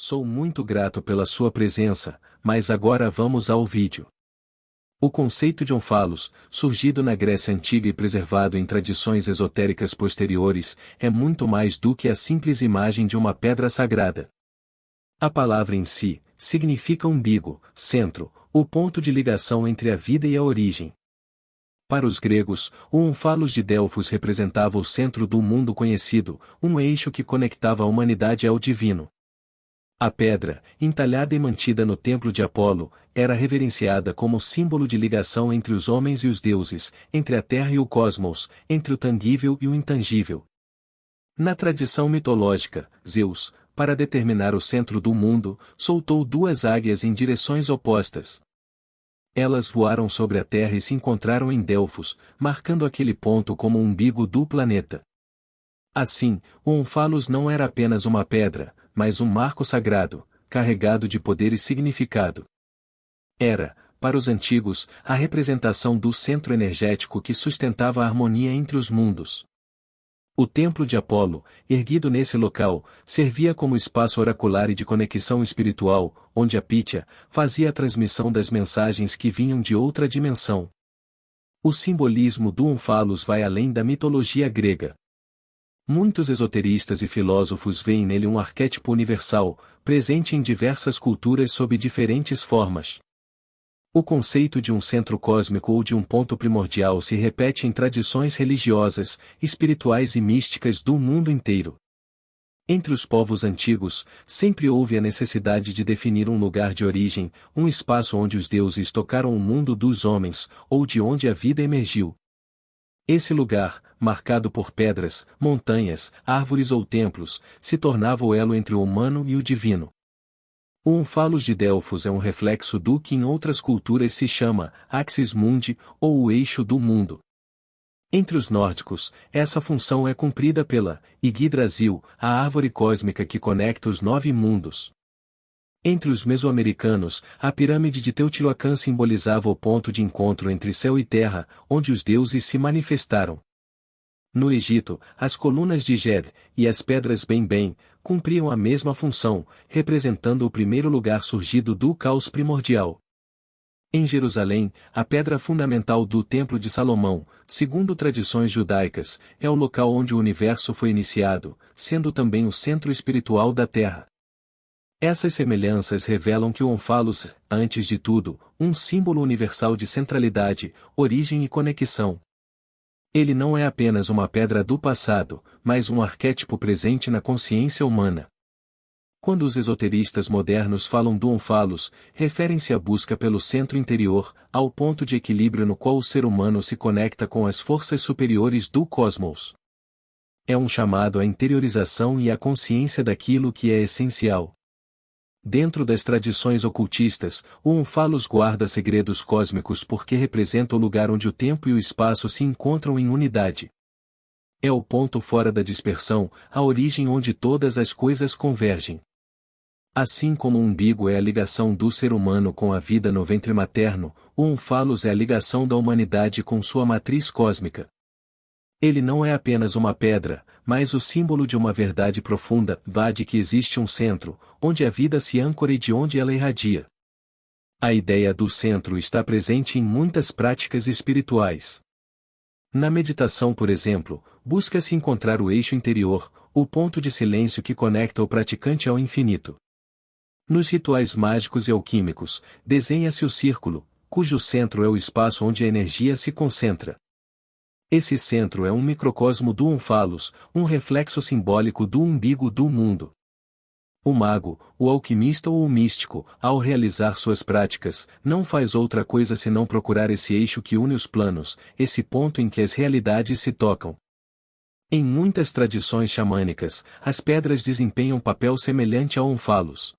Sou muito grato pela sua presença, mas agora vamos ao vídeo. O conceito de Onfalos, surgido na Grécia Antiga e preservado em tradições esotéricas posteriores, é muito mais do que a simples imagem de uma pedra sagrada. A palavra em si, significa umbigo, centro, o ponto de ligação entre a vida e a origem. Para os gregos, o Onfalos de Delfos representava o centro do mundo conhecido, um eixo que conectava a humanidade ao divino. A pedra, entalhada e mantida no templo de Apolo, era reverenciada como símbolo de ligação entre os homens e os deuses, entre a terra e o cosmos, entre o tangível e o intangível. Na tradição mitológica, Zeus, para determinar o centro do mundo, soltou duas águias em direções opostas. Elas voaram sobre a Terra e se encontraram em Delfos, marcando aquele ponto como o umbigo do planeta. Assim, o Onfalos não era apenas uma pedra, mas um marco sagrado, carregado de poder e significado. Era, para os antigos, a representação do centro energético que sustentava a harmonia entre os mundos. O templo de Apolo, erguido nesse local, servia como espaço oracular e de conexão espiritual, onde a Pítia fazia a transmissão das mensagens que vinham de outra dimensão. O simbolismo do Onfalos vai além da mitologia grega. Muitos esoteristas e filósofos veem nele um arquétipo universal, presente em diversas culturas sob diferentes formas. O conceito de um centro cósmico ou de um ponto primordial se repete em tradições religiosas, espirituais e místicas do mundo inteiro. Entre os povos antigos, sempre houve a necessidade de definir um lugar de origem, um espaço onde os deuses tocaram o mundo dos homens, ou de onde a vida emergiu. Esse lugar, marcado por pedras, montanhas, árvores ou templos, se tornava o elo entre o humano e o divino. O Onfalos de Delfos é um reflexo do que em outras culturas se chama Axis Mundi, ou o eixo do mundo. Entre os nórdicos, essa função é cumprida pela Yggdrasil, a árvore cósmica que conecta os 9 mundos. Entre os mesoamericanos, a pirâmide de Teotihuacan simbolizava o ponto de encontro entre céu e terra, onde os deuses se manifestaram. No Egito, as colunas de Ged e as pedras Bem-Bem cumpriam a mesma função, representando o primeiro lugar surgido do caos primordial. Em Jerusalém, a pedra fundamental do Templo de Salomão, segundo tradições judaicas, é o local onde o universo foi iniciado, sendo também o centro espiritual da Terra. Essas semelhanças revelam que o Onfalos é, antes de tudo, um símbolo universal de centralidade, origem e conexão. Ele não é apenas uma pedra do passado, mas um arquétipo presente na consciência humana. Quando os esoteristas modernos falam do Onfalos, referem-se à busca pelo centro interior, ao ponto de equilíbrio no qual o ser humano se conecta com as forças superiores do cosmos. É um chamado à interiorização e à consciência daquilo que é essencial. Dentro das tradições ocultistas, o Onfalos guarda segredos cósmicos porque representa o lugar onde o tempo e o espaço se encontram em unidade. É o ponto fora da dispersão, a origem onde todas as coisas convergem. Assim como o umbigo é a ligação do ser humano com a vida no ventre materno, o Onfalos é a ligação da humanidade com sua matriz cósmica. Ele não é apenas uma pedra, mas o símbolo de uma verdade profunda, de que existe um centro, onde a vida se âncora e de onde ela irradia. A ideia do centro está presente em muitas práticas espirituais. Na meditação, por exemplo, busca-se encontrar o eixo interior, o ponto de silêncio que conecta o praticante ao infinito. Nos rituais mágicos e alquímicos, desenha-se o círculo, cujo centro é o espaço onde a energia se concentra. Esse centro é um microcosmo do Onfalos, um reflexo simbólico do umbigo do mundo. O mago, o alquimista ou o místico, ao realizar suas práticas, não faz outra coisa senão procurar esse eixo que une os planos, esse ponto em que as realidades se tocam. Em muitas tradições xamânicas, as pedras desempenham papel semelhante ao Onfalos.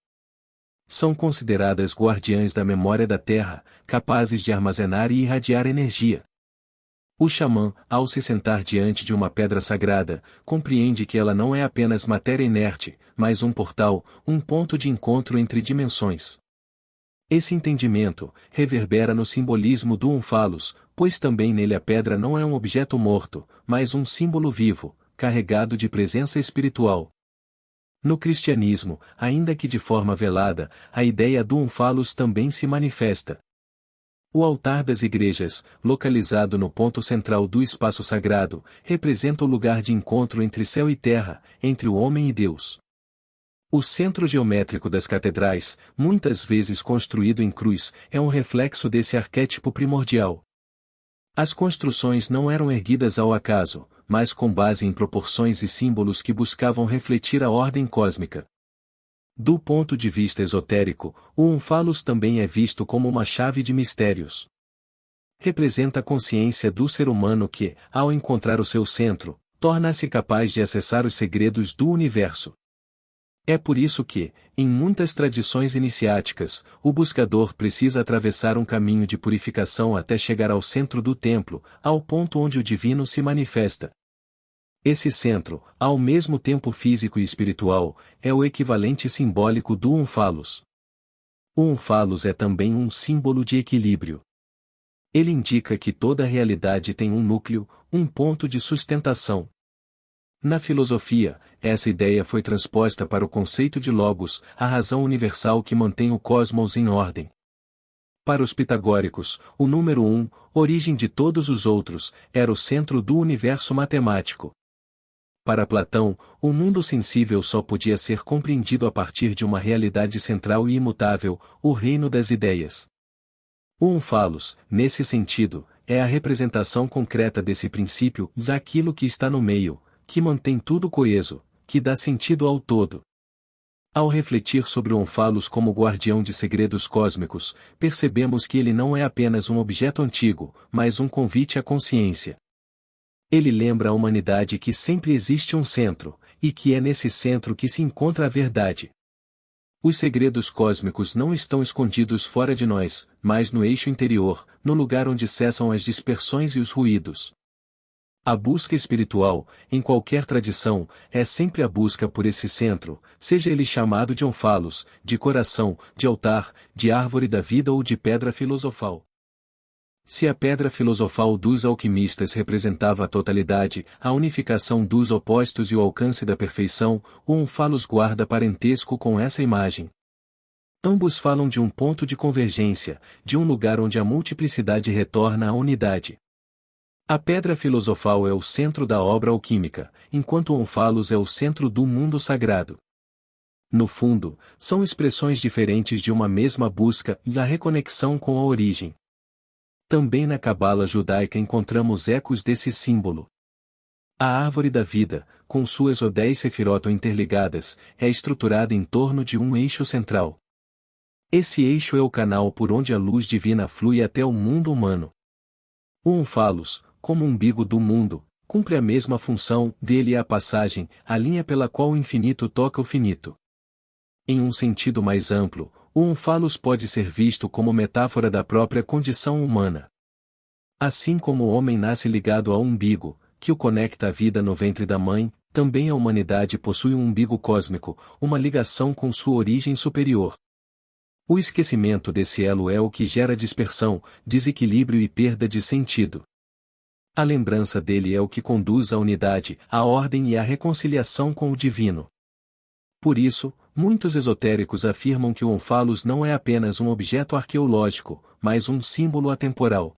São consideradas guardiãs da memória da terra, capazes de armazenar e irradiar energia. O xamã, ao se sentar diante de uma pedra sagrada, compreende que ela não é apenas matéria inerte, mas um portal, um ponto de encontro entre dimensões. Esse entendimento reverbera no simbolismo do Onfalos, pois também nele a pedra não é um objeto morto, mas um símbolo vivo, carregado de presença espiritual. No cristianismo, ainda que de forma velada, a ideia do Onfalos também se manifesta. O altar das igrejas, localizado no ponto central do espaço sagrado, representa o lugar de encontro entre céu e terra, entre o homem e Deus. O centro geométrico das catedrais, muitas vezes construído em cruz, é um reflexo desse arquétipo primordial. As construções não eram erguidas ao acaso, mas com base em proporções e símbolos que buscavam refletir a ordem cósmica. Do ponto de vista esotérico, o Onfalos também é visto como uma chave de mistérios. Representa a consciência do ser humano que, ao encontrar o seu centro, torna-se capaz de acessar os segredos do universo. É por isso que, em muitas tradições iniciáticas, o buscador precisa atravessar um caminho de purificação até chegar ao centro do templo, ao ponto onde o divino se manifesta. Esse centro, ao mesmo tempo físico e espiritual, é o equivalente simbólico do Onfalos. O Onfalos é também um símbolo de equilíbrio. Ele indica que toda realidade tem um núcleo, um ponto de sustentação. Na filosofia, essa ideia foi transposta para o conceito de Logos, a razão universal que mantém o cosmos em ordem. Para os pitagóricos, o número 1, origem de todos os outros, era o centro do universo matemático. Para Platão, o mundo sensível só podia ser compreendido a partir de uma realidade central e imutável, o reino das ideias. O Onfalos, nesse sentido, é a representação concreta desse princípio, daquilo que está no meio, que mantém tudo coeso, que dá sentido ao todo. Ao refletir sobre o Onfalos como guardião de segredos cósmicos, percebemos que ele não é apenas um objeto antigo, mas um convite à consciência. Ele lembra a humanidade que sempre existe um centro, e que é nesse centro que se encontra a verdade. Os segredos cósmicos não estão escondidos fora de nós, mas no eixo interior, no lugar onde cessam as dispersões e os ruídos. A busca espiritual, em qualquer tradição, é sempre a busca por esse centro, seja ele chamado de Onfalos, de coração, de altar, de árvore da vida ou de pedra filosofal. Se a pedra filosofal dos alquimistas representava a totalidade, a unificação dos opostos e o alcance da perfeição, o Onfalos guarda parentesco com essa imagem. Ambos falam de um ponto de convergência, de um lugar onde a multiplicidade retorna à unidade. A pedra filosofal é o centro da obra alquímica, enquanto o Onfalos é o centro do mundo sagrado. No fundo, são expressões diferentes de uma mesma busca e a reconexão com a origem. Também na cabala judaica encontramos ecos desse símbolo. A árvore da vida, com suas 10 sefirot interligadas, é estruturada em torno de um eixo central. Esse eixo é o canal por onde a luz divina flui até o mundo humano. O Onfalos, como umbigo do mundo, cumpre a mesma função, dele é a passagem, a linha pela qual o infinito toca o finito. Em um sentido mais amplo, o Onfalos pode ser visto como metáfora da própria condição humana. Assim como o homem nasce ligado ao umbigo, que o conecta à vida no ventre da mãe, também a humanidade possui um umbigo cósmico, uma ligação com sua origem superior. O esquecimento desse elo é o que gera dispersão, desequilíbrio e perda de sentido. A lembrança dele é o que conduz à unidade, à ordem e à reconciliação com o divino. Por isso, muitos esotéricos afirmam que o Onfalos não é apenas um objeto arqueológico, mas um símbolo atemporal.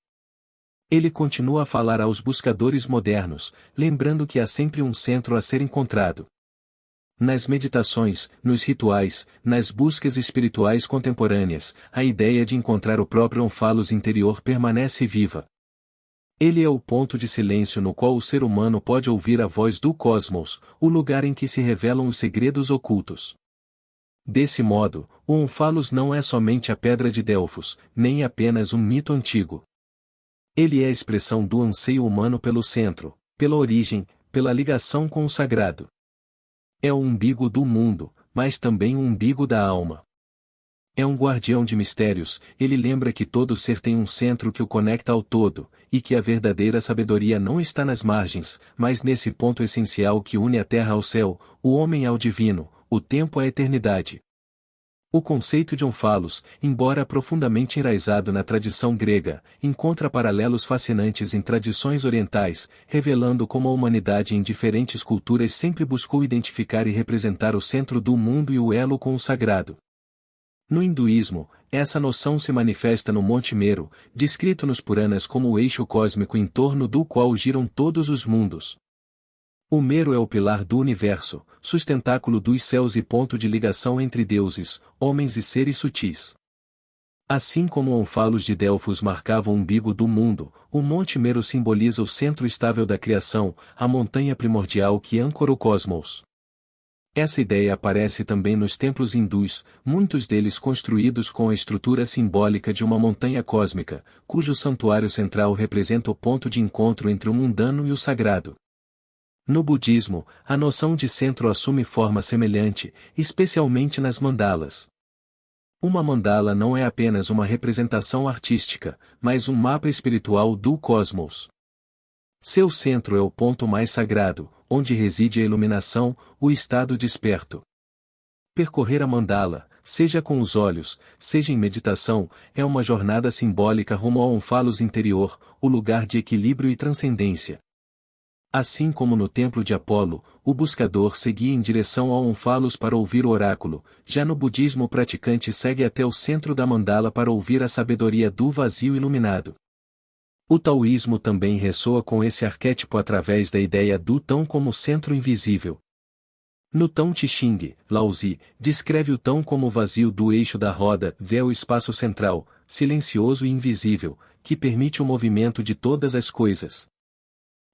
Ele continua a falar aos buscadores modernos, lembrando que há sempre um centro a ser encontrado. Nas meditações, nos rituais, nas buscas espirituais contemporâneas, a ideia de encontrar o próprio Onfalos interior permanece viva. Ele é o ponto de silêncio no qual o ser humano pode ouvir a voz do cosmos, o lugar em que se revelam os segredos ocultos. Desse modo, o Onfalos não é somente a pedra de Delfos, nem apenas um mito antigo. Ele é a expressão do anseio humano pelo centro, pela origem, pela ligação com o sagrado. É o umbigo do mundo, mas também o umbigo da alma. É um guardião de mistérios, ele lembra que todo ser tem um centro que o conecta ao todo, e que a verdadeira sabedoria não está nas margens, mas nesse ponto essencial que une a terra ao céu, o homem ao divino, o tempo à eternidade. O conceito de Onfalos, embora profundamente enraizado na tradição grega, encontra paralelos fascinantes em tradições orientais, revelando como a humanidade em diferentes culturas sempre buscou identificar e representar o centro do mundo e o elo com o sagrado. No hinduísmo, essa noção se manifesta no Monte Meru, descrito nos Puranas como o eixo cósmico em torno do qual giram todos os mundos. O Meru é o pilar do universo, sustentáculo dos céus e ponto de ligação entre deuses, homens e seres sutis. Assim como o Onfalos de Delfos marcava o umbigo do mundo, o Monte Meru simboliza o centro estável da criação, a montanha primordial que âncora o cosmos. Essa ideia aparece também nos templos hindus, muitos deles construídos com a estrutura simbólica de uma montanha cósmica, cujo santuário central representa o ponto de encontro entre o mundano e o sagrado. No budismo, a noção de centro assume forma semelhante, especialmente nas mandalas. Uma mandala não é apenas uma representação artística, mas um mapa espiritual do cosmos. Seu centro é o ponto mais sagrado, onde reside a iluminação, o estado desperto. Percorrer a mandala, seja com os olhos, seja em meditação, é uma jornada simbólica rumo ao Onfalos interior, o lugar de equilíbrio e transcendência. Assim como no templo de Apolo, o buscador seguia em direção ao Onfalos para ouvir o oráculo, já no budismo o praticante segue até o centro da mandala para ouvir a sabedoria do vazio iluminado. O taoísmo também ressoa com esse arquétipo através da ideia do Tão como centro invisível. No Tão Te Ching, Laozi descreve o Tão como o vazio do eixo da roda, véu espaço central, silencioso e invisível, que permite o movimento de todas as coisas.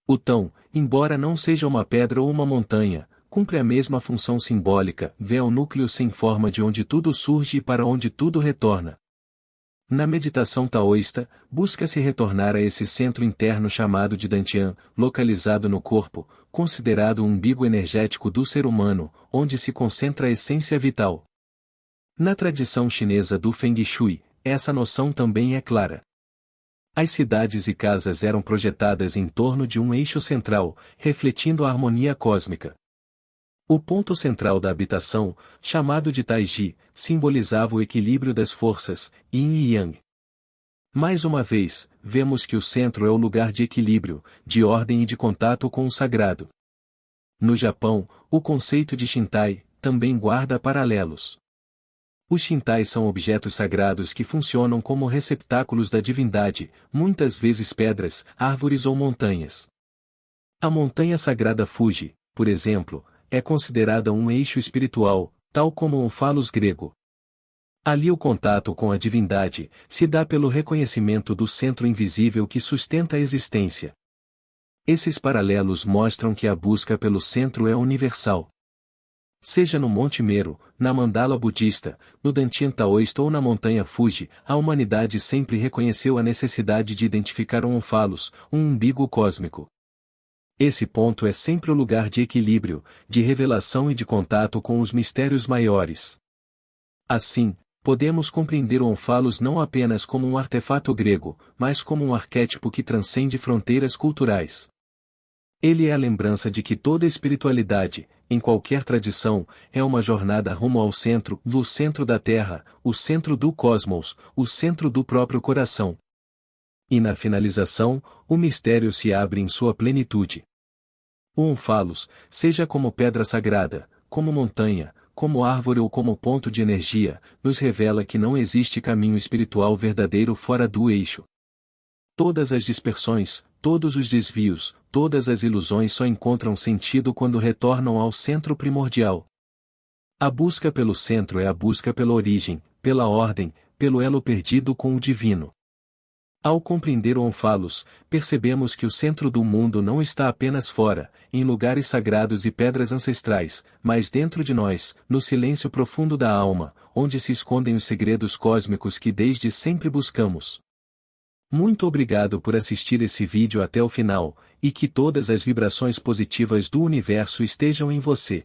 O Tão, embora não seja uma pedra ou uma montanha, cumpre a mesma função simbólica, vê o núcleo sem forma de onde tudo surge e para onde tudo retorna. Na meditação taoísta, busca-se retornar a esse centro interno chamado de Dantian, localizado no corpo, considerado o umbigo energético do ser humano, onde se concentra a essência vital. Na tradição chinesa do Feng Shui, essa noção também é clara. As cidades e casas eram projetadas em torno de um eixo central, refletindo a harmonia cósmica. O ponto central da habitação, chamado de Taiji, simbolizava o equilíbrio das forças, Yin e Yang. Mais uma vez, vemos que o centro é o lugar de equilíbrio, de ordem e de contato com o sagrado. No Japão, o conceito de Shintai também guarda paralelos. Os Shintais são objetos sagrados que funcionam como receptáculos da divindade, muitas vezes pedras, árvores ou montanhas. A montanha sagrada Fuji, por exemplo, é considerada um eixo espiritual, tal como o Onfalos grego. Ali o contato com a divindade se dá pelo reconhecimento do centro invisível que sustenta a existência. Esses paralelos mostram que a busca pelo centro é universal. Seja no Monte Meru, na mandala budista, no Dantian taoísta ou na montanha Fuji, a humanidade sempre reconheceu a necessidade de identificar um Onfalos, um umbigo cósmico. Esse ponto é sempre o lugar de equilíbrio, de revelação e de contato com os mistérios maiores. Assim, podemos compreender o Onfalos não apenas como um artefato grego, mas como um arquétipo que transcende fronteiras culturais. Ele é a lembrança de que toda espiritualidade, em qualquer tradição, é uma jornada rumo ao centro, do centro da Terra, o centro do cosmos, o centro do próprio coração. E na finalização, o mistério se abre em sua plenitude. O Onfalos, seja como pedra sagrada, como montanha, como árvore ou como ponto de energia, nos revela que não existe caminho espiritual verdadeiro fora do eixo. Todas as dispersões, todos os desvios, todas as ilusões só encontram sentido quando retornam ao centro primordial. A busca pelo centro é a busca pela origem, pela ordem, pelo elo perdido com o divino. Ao compreender o Onfalos, percebemos que o centro do mundo não está apenas fora, em lugares sagrados e pedras ancestrais, mas dentro de nós, no silêncio profundo da alma, onde se escondem os segredos cósmicos que desde sempre buscamos. Muito obrigado por assistir esse vídeo até o final, e que todas as vibrações positivas do universo estejam em você.